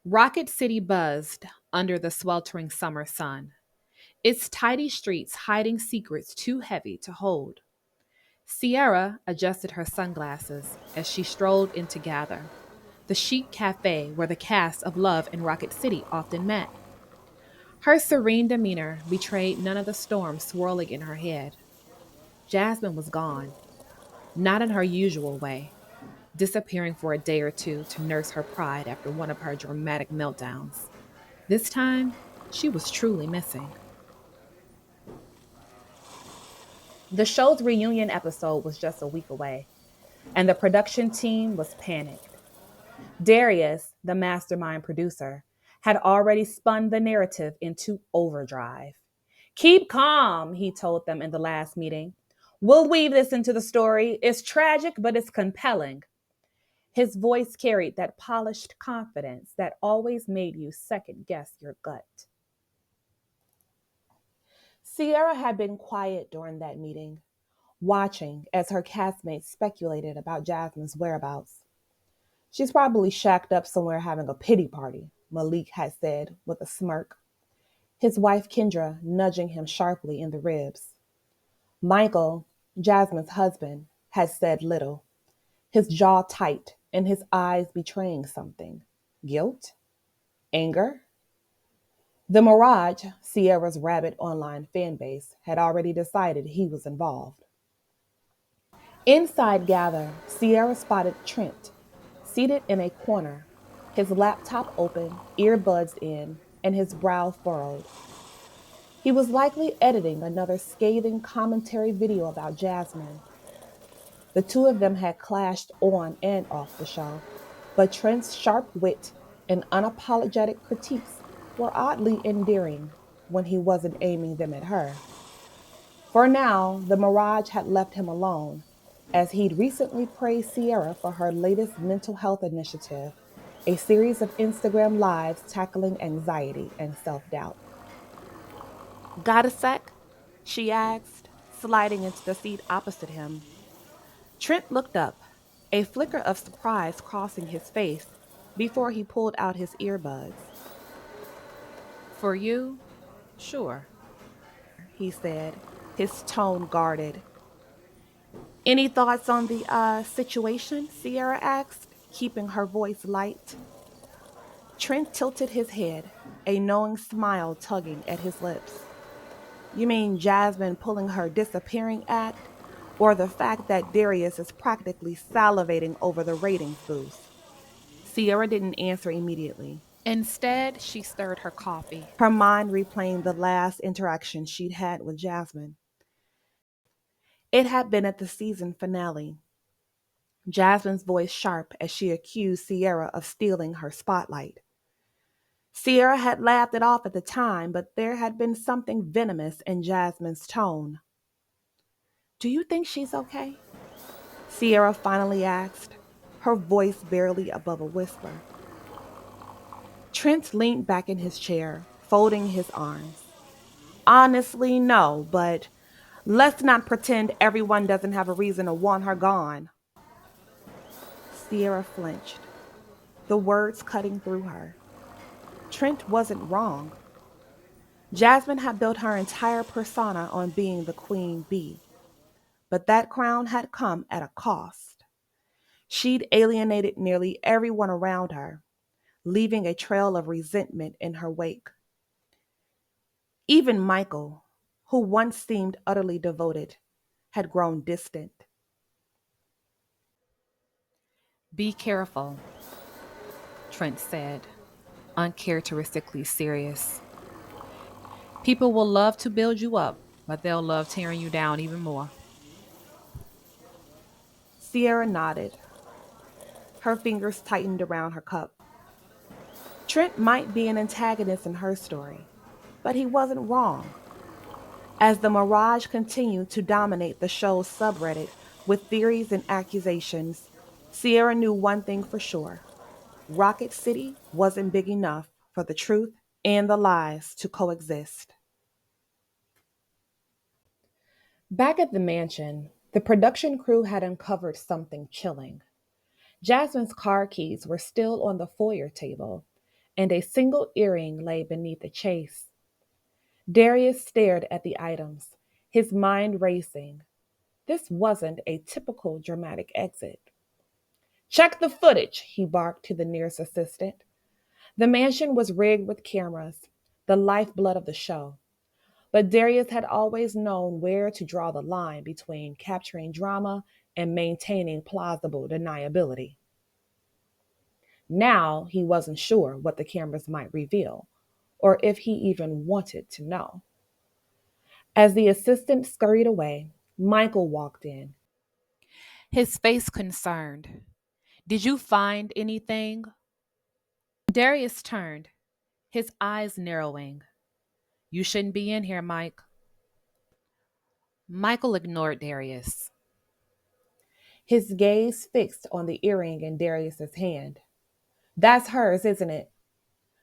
Rocket City buzzed under the sweltering summer sun, its tidy streets hiding secrets too heavy to hold. Sierra adjusted her sunglasses as she strolled in to gather, the chic cafe where the cast of Love in Rocket City often met. Her serene demeanor betrayed none of the storm swirling in her head. Jasmine was gone, not in her usual way, disappearing for a day or two to nurse her pride after one of her dramatic meltdowns. This time, she was truly missing. The show's reunion episode was just a week away, and the production team was panicked. Darius, the mastermind producer, had already spun the narrative into overdrive. Keep calm, he told them in the last meeting. We'll weave this into the story. It's tragic, but it's compelling. His voice carried that polished confidence that always made you second guess your gut. Sierra had been quiet during that meeting, watching as her castmates speculated about Jasmine's whereabouts. She's probably shacked up somewhere having a pity party, Malik had said with a smirk, his wife Kendra nudging him sharply in the ribs. Michael, Jasmine's husband, had said little, his jaw tight and his eyes betraying something. Guilt? Anger? The Mirage, Sierra's rabid online fan base, had already decided he was involved. Inside Gather, Sierra spotted Trent, seated in a corner, his laptop open, earbuds in, and his brow furrowed. He was likely editing another scathing commentary video about Jasmine. The two of them had clashed on and off the show, but Trent's sharp wit and unapologetic critiques were oddly endearing when he wasn't aiming them at her. For now, the Mirage had left him alone, as he'd recently praised Sierra for her latest mental health initiative, a series of Instagram lives tackling anxiety and self doubt. Got a sec? She asked, sliding into the seat opposite him. Trent looked up, a flicker of surprise crossing his face before he pulled out his earbuds. For you? Sure, he said, his tone guarded. Any thoughts on the situation? Sierra asked, keeping her voice light. Trent tilted his head, a knowing smile tugging at his lips. You mean Jasmine pulling her disappearing act? Or the fact that Darius is practically salivating over the ratings boost? Sierra didn't answer immediately. Instead, she stirred her coffee, her mind replaying the last interaction she'd had with Jasmine. It had been at the season finale. Jasmine's voice sharp as she accused Sierra of stealing her spotlight. Sierra had laughed it off at the time, but there had been something venomous in Jasmine's tone. Do you think she's okay? Sierra finally asked, her voice barely above a whisper. Trent leaned back in his chair, folding his arms. Honestly, no, but let's not pretend everyone doesn't have a reason to want her gone. Sierra flinched, the words cutting through her. Trent wasn't wrong. Jasmine had built her entire persona on being the queen bee, but that crown had come at a cost. She'd alienated nearly everyone around her, leaving a trail of resentment in her wake. Even Michael, who once seemed utterly devoted, had grown distant. Be careful, Trent said, uncharacteristically serious. People will love to build you up, but they'll love tearing you down even more. Sierra nodded. Her fingers tightened around her cup. Trent might be an antagonist in her story, but he wasn't wrong. As the Mirage continued to dominate the show's subreddit with theories and accusations, Sierra knew one thing for sure. Rocket City wasn't big enough for the truth and the lies to coexist. Back at the mansion, the production crew had uncovered something chilling. Jasmine's car keys were still on the foyer table, and a single earring lay beneath the chase. Darius stared at the items, his mind racing. This wasn't a typical dramatic exit. Check the footage, he barked to the nearest assistant. The mansion was rigged with cameras, the lifeblood of the show. But Darius had always known where to draw the line between capturing drama and maintaining plausible deniability. Now he wasn't sure what the cameras might reveal, or if he even wanted to know. As the assistant scurried away, Michael walked in, his face concerned. Did you find anything? Darius turned, his eyes narrowing. You shouldn't be in here, Mike. Michael ignored Darius, his gaze fixed on the earring in Darius's hand. That's hers, isn't it?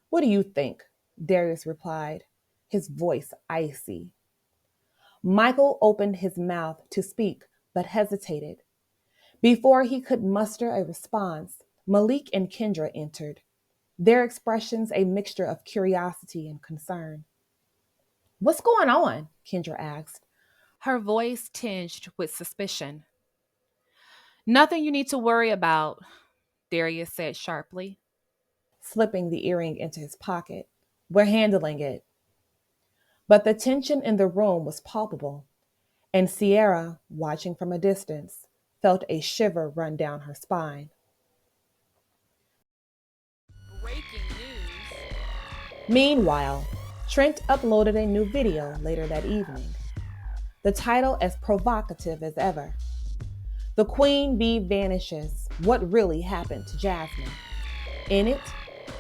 What do you think? Darius replied, his voice icy. Michael opened his mouth to speak, but hesitated. Before he could muster a response, Malik and Kendra entered, their expressions a mixture of curiosity and concern. What's going on? Kendra asked, her voice tinged with suspicion. Nothing you need to worry about, Darius said sharply, slipping the earring into his pocket. We're handling it. But the tension in the room was palpable, and Sierra, watching from a distance, felt a shiver run down her spine. Breaking news. Meanwhile, Trent uploaded a new video later that evening, the title as provocative as ever. The Queen Bee vanishes. What really happened to Jasmine? In it,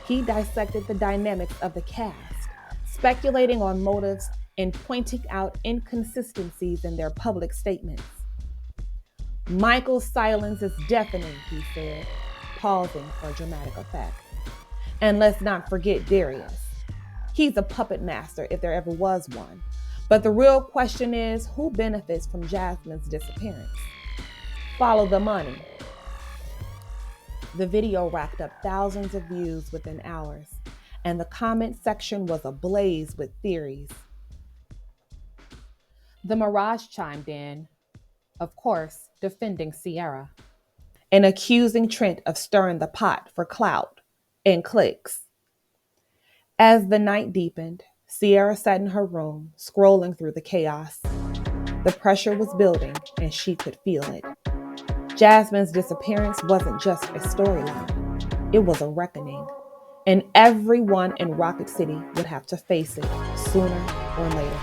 he dissected the dynamics of the cast, speculating on motives and pointing out inconsistencies in their public statements. Michael's silence is deafening, he said, pausing for dramatic effect. And let's not forget Darius. He's a puppet master if there ever was one. But the real question is, who benefits from Jasmine's disappearance? Follow the money. The video racked up thousands of views within hours, and the comment section was ablaze with theories. The Mirage chimed in, of course, defending Sierra, and accusing Trent of stirring the pot for clout and clicks. As the night deepened, Sierra sat in her room, scrolling through the chaos. The pressure was building, and she could feel it. Jasmine's disappearance wasn't just a storyline. It was a reckoning, and everyone in Rocket City would have to face it sooner or later.